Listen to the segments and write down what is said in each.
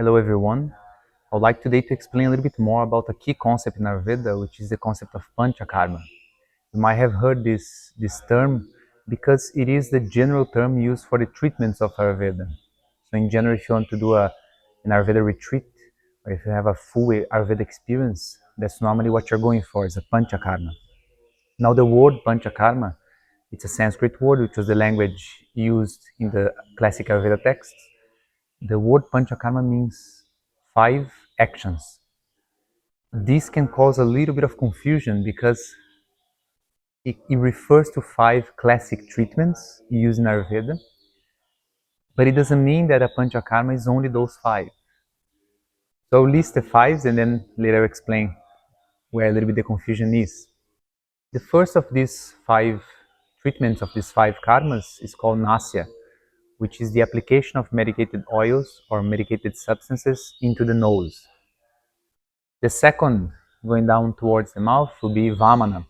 Hello everyone. I would like today to explain a little bit more about a key concept in Ayurveda, which is the concept of Panchakarma. You might have heard this term because it is the general term used for the treatments of Ayurveda. So in general, if you want to do an Ayurveda retreat, or if you have a full Ayurveda experience, that's normally what you're going for, is a Panchakarma. Now the word Panchakarma, it's a Sanskrit word, which was the language used in the classic Ayurveda texts. The word Panchakarma means 5 actions. This can cause a little bit of confusion because it refers to 5 classic treatments used in Ayurveda, but it doesn't mean that a Panchakarma is only those 5. So I'll list the 5 and then later I'll explain where a little bit the confusion is. The first of these 5 treatments of these 5 karmas is called Nasya, which is the application of medicated oils or medicated substances into the nose. The second, going down towards the mouth, will be Vamana,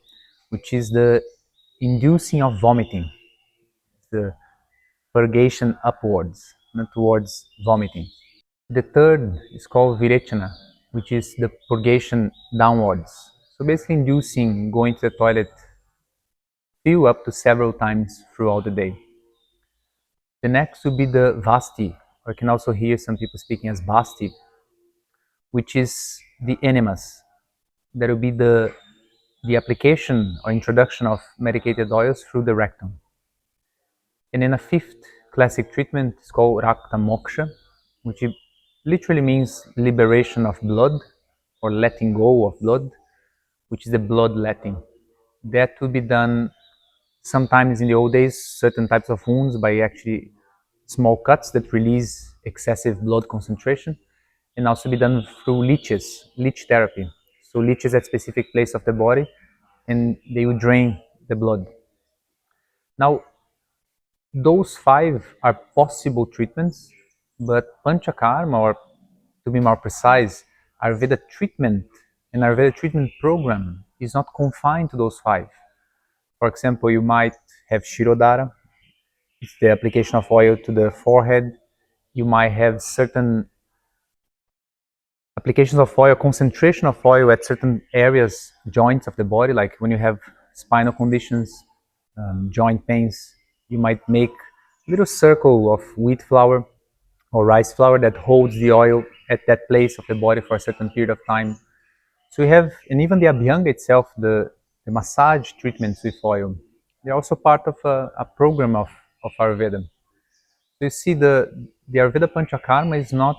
which is the inducing of vomiting, the purgation upwards, not towards vomiting. The third is called Virechana, which is the purgation downwards. So basically inducing going to the toilet few up to several times throughout the day. The next will be the Vasti, or you can also hear some people speaking as Basti, which is the enemas. That will be the application or introduction of medicated oils through the rectum. And then a fifth classic treatment is called Rakta Moksha, which literally means liberation of blood or letting go of blood, which is the bloodletting. That will be done sometimes in the old days, certain types of wounds by actually small cuts that release excessive blood concentration, and also be done through leech therapy. So leeches at specific place of the body, and they will drain the blood. Now, those 5 are possible treatments, but Panchakarma, or to be more precise, Ayurveda treatment and Ayurveda treatment program is not confined to those 5. For example, you might have Shirodhara, it's the application of oil to the forehead. You might have certain applications of oil, concentration of oil at certain areas, joints of the body, like when you have spinal conditions, joint pains, you might make a little circle of wheat flour or rice flour that holds the oil at that place of the body for a certain period of time. So we have, and even the Abhyanga itself, the massage treatments with oil, they're also part of a program of Ayurveda. So you see, the Ayurveda Panchakarma is not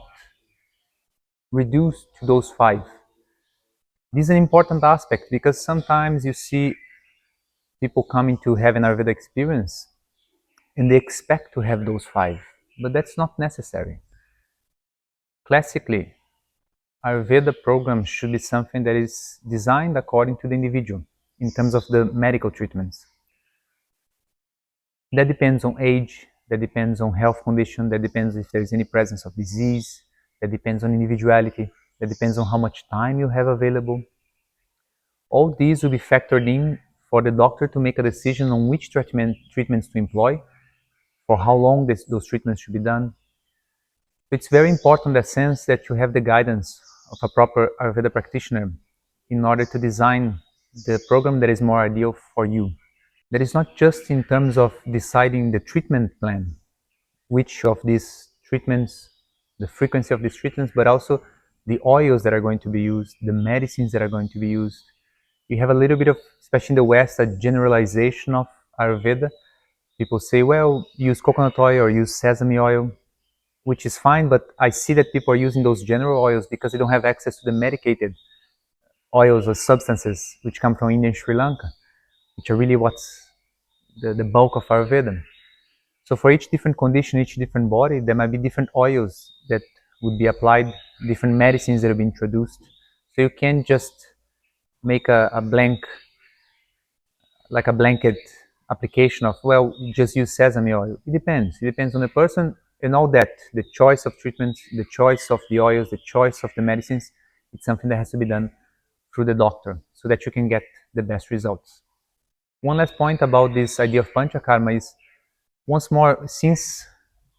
reduced to those 5. This is an important aspect because sometimes you see people coming to have an Ayurveda experience and they expect to have those 5, but that's not necessary. Classically, Ayurveda program should be something that is designed according to the individual in terms of the medical treatments. That depends on age, that depends on health condition, that depends if there is any presence of disease, that depends on individuality, that depends on how much time you have available. All these will be factored in for the doctor to make a decision on which treatments to employ, for how long those treatments should be done. It's very important in the sense that you have the guidance of a proper Ayurveda practitioner in order to design the program that is more ideal for you. That is not just in terms of deciding the treatment plan, which of these treatments, the frequency of these treatments, but also the oils that are going to be used, the medicines that are going to be used. You have a little bit of, especially in the West, a generalization of Ayurveda. People say, well, use coconut oil or use sesame oil, which is fine, but I see that people are using those general oils because they don't have access to the medicated oils or substances which come from India and Sri Lanka, which are really what's the bulk of Ayurveda. So for each different condition, each different body, there might be different oils that would be applied, different medicines that will be introduced. So you can't just make a blank, like a blanket application of, well, just use sesame oil. It depends. It depends on the person and all that. The choice of treatments, the choice of the oils, the choice of the medicines, it's something that has to be done through the doctor so that you can get the best results. One last point about this idea of Panchakarma is, once more, since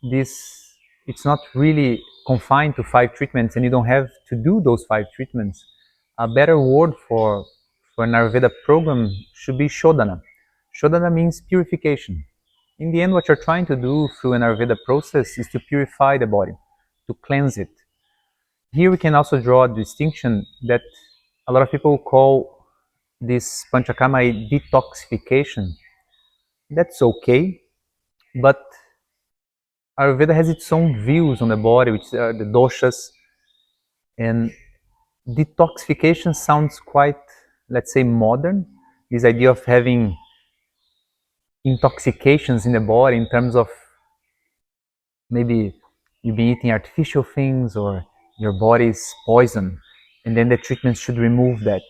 this, it's not really confined to 5 treatments and you don't have to do those 5 treatments, a better word for an Ayurveda program should be Shodhana. Shodhana means purification. In the end, what you're trying to do through an Ayurveda process is to purify the body, to cleanse it. Here we can also draw a distinction that a lot of people call this Panchakarma a detoxification. That's okay, but Ayurveda has its own views on the body, which are the doshas, and detoxification sounds quite, let's say, modern. This idea of having intoxications in the body in terms of maybe you've been eating artificial things or your body is poisoned, and then the treatment should remove that.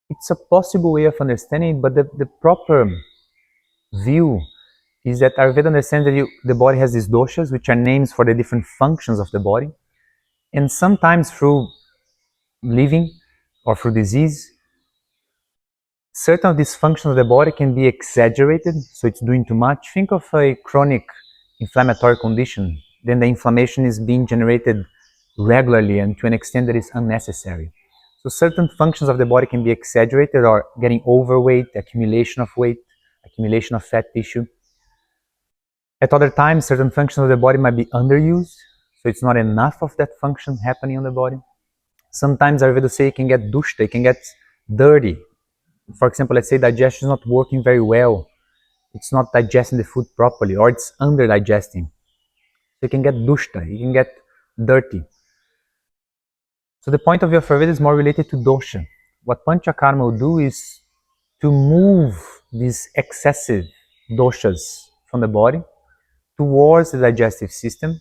It's a possible way of understanding, but the proper view is that Ayurveda understands that the body has these doshas, which are names for the different functions of the body, and sometimes through living or through disease, certain of these functions of the body can be exaggerated, so it's doing too much. Think of a chronic inflammatory condition, then the inflammation is being generated regularly and to an extent that is unnecessary. So certain functions of the body can be exaggerated or getting overweight, accumulation of weight, accumulation of fat tissue. At other times, certain functions of the body might be underused, so it's not enough of that function happening on the body. Sometimes Ayurveda say it can get dushta, it can get dirty. For example, let's say digestion is not working very well, it's not digesting the food properly, or it's under digesting. So it can get dushta, it can get dirty. So the point of view of Ayurveda is more related to dosha. What Panchakarma will do is to move these excessive doshas from the body towards the digestive system,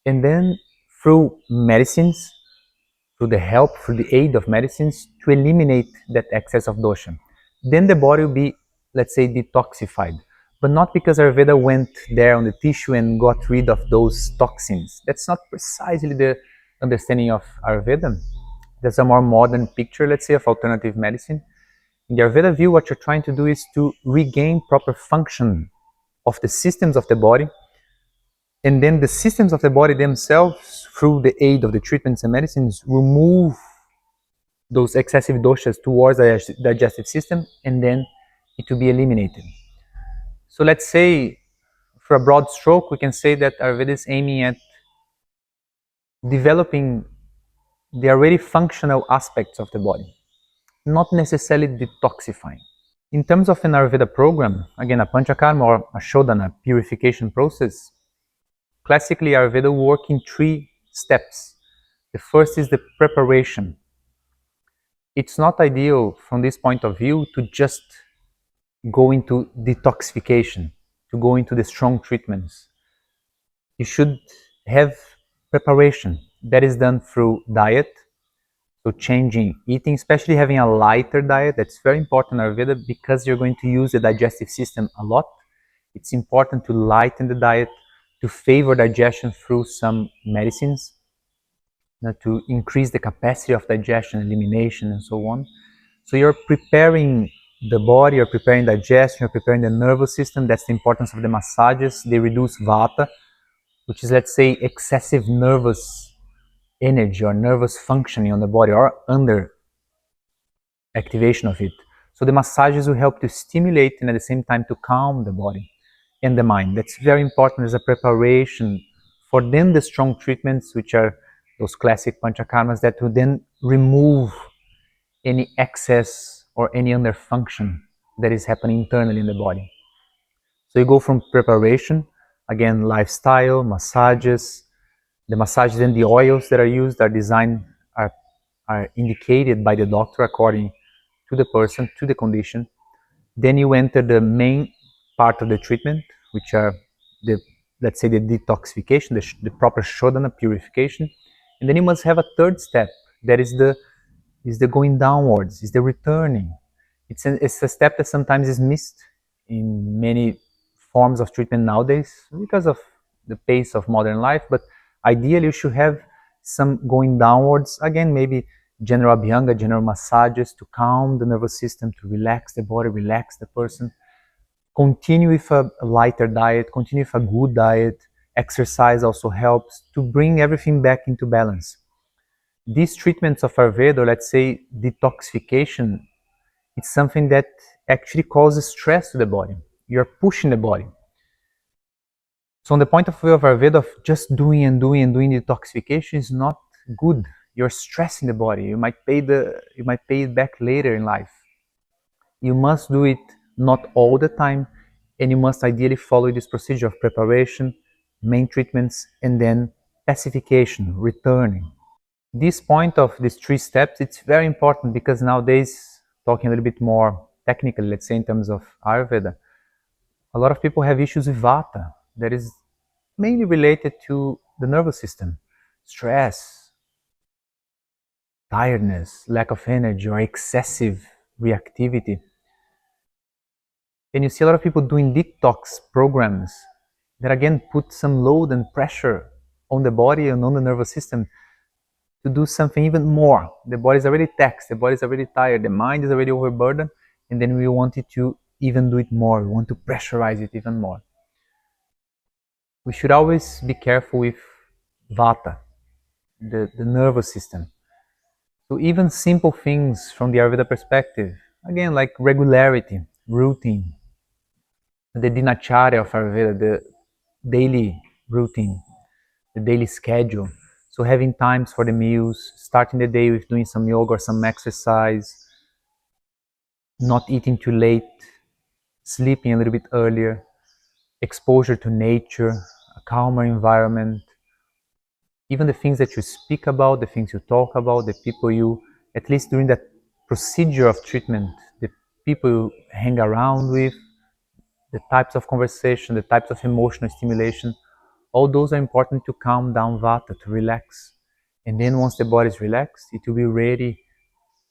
and then through medicines, through the help, through the aid of medicines, to eliminate that excess of dosha. Then the body will be, let's say, detoxified. But not because Ayurveda went there on the tissue and got rid of those toxins. That's not precisely the understanding of Ayurveda. That's a more modern picture, let's say, of alternative medicine. In the Ayurveda view, what you're trying to do is to regain proper function of the systems of the body, and then the systems of the body themselves, through the aid of the treatments and medicines, remove those excessive doshas towards the digestive system, and then it will be eliminated. So let's say, for a broad stroke, we can say that Ayurveda is aiming at developing the already functional aspects of the body, not necessarily detoxifying. In terms of an Ayurveda program, again, a Panchakarma or a Shodhana purification process, classically Ayurveda work in 3 steps. The first is the preparation. It's not ideal from this point of view to just go into detoxification, to go into the strong treatments. You should have preparation. That is done through diet, so changing eating, especially having a lighter diet. That's very important in Ayurveda because you're going to use the digestive system a lot. It's important to lighten the diet, to favor digestion through some medicines, to increase the capacity of digestion, elimination, and so on. So you're preparing the body, you're preparing digestion, you're preparing the nervous system. That's the importance of the massages. They reduce vata, which is, let's say, excessive nervous energy or nervous functioning on the body, or under activation of it. So the massages will help to stimulate and at the same time to calm the body and the mind. That's very important as a preparation for then the strong treatments, which are those classic panchakarmas that will then remove any excess or any underfunction that is happening internally in the body. So you go from preparation, again, lifestyle, massages. The massages and the oils that are used are designed, are indicated by the doctor according to the person, to the condition. Then you enter the main part of the treatment, which are the, let's say, the detoxification, the proper shodhana purification. And then you must have a third step, that is the going downwards, is the returning. It's a step that sometimes is missed in many forms of treatment nowadays because of the pace of modern life. But ideally, you should have some going downwards. Again, maybe general abhyanga, general massages to calm the nervous system, to relax the body, relax the person. Continue with a lighter diet, continue with a good diet, Exercise also helps to bring everything back into balance. These treatments of Ayurveda, or let's say detoxification, it's something that actually causes stress to the body. You're pushing the body. So on the point of view of Ayurveda, of just doing and doing and doing detoxification is not good. You're stressing the body. You might pay it back later in life. You must do it not all the time, and you must ideally follow this procedure of preparation, main treatments, and then pacification, returning. This point of these three steps, it's very important because nowadays, talking a little bit more technically, let's say in terms of Ayurveda, a lot of people have issues with Vata that is mainly related to the nervous system, stress, tiredness, lack of energy, or excessive reactivity. And you see a lot of people doing detox programs that again put some load and pressure on the body and on the nervous system to do something even more. The body is already taxed, the body is already tired, the mind is already overburdened, and then we want it to even do it more. We want to pressurize it even more. We should always be careful with Vata, the nervous system. So even simple things from the Ayurveda perspective, again, like regularity, routine, the dinacharya of Ayurveda, the daily routine, the daily schedule. So having times for the meals, starting the day with doing some yoga or some exercise, not eating too late, sleeping a little bit earlier, exposure to nature, a calmer environment, even the things that you speak about, the things you talk about, the people you, at least during that procedure of treatment, the people you hang around with, the types of conversation, the types of emotional stimulation, all those are important to calm down Vata, to relax. And then once the body is relaxed, it will be ready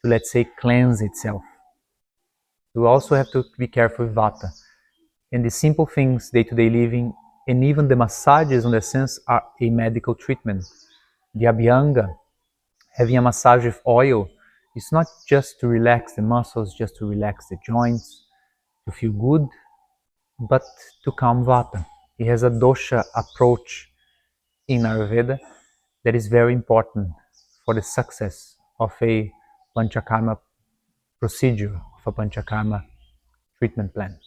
to, let's say, cleanse itself. We also have to be careful with Vata. And the simple things, day-to-day living, and even the massages, in a sense, are a medical treatment. The Abhyanga, having a massage with oil, it's not just to relax the muscles, just to relax the joints, to feel good, but to calm Vata. It has a dosha approach in Ayurveda that is very important for the success of a Panchakarma procedure, of a Panchakarma treatment plan.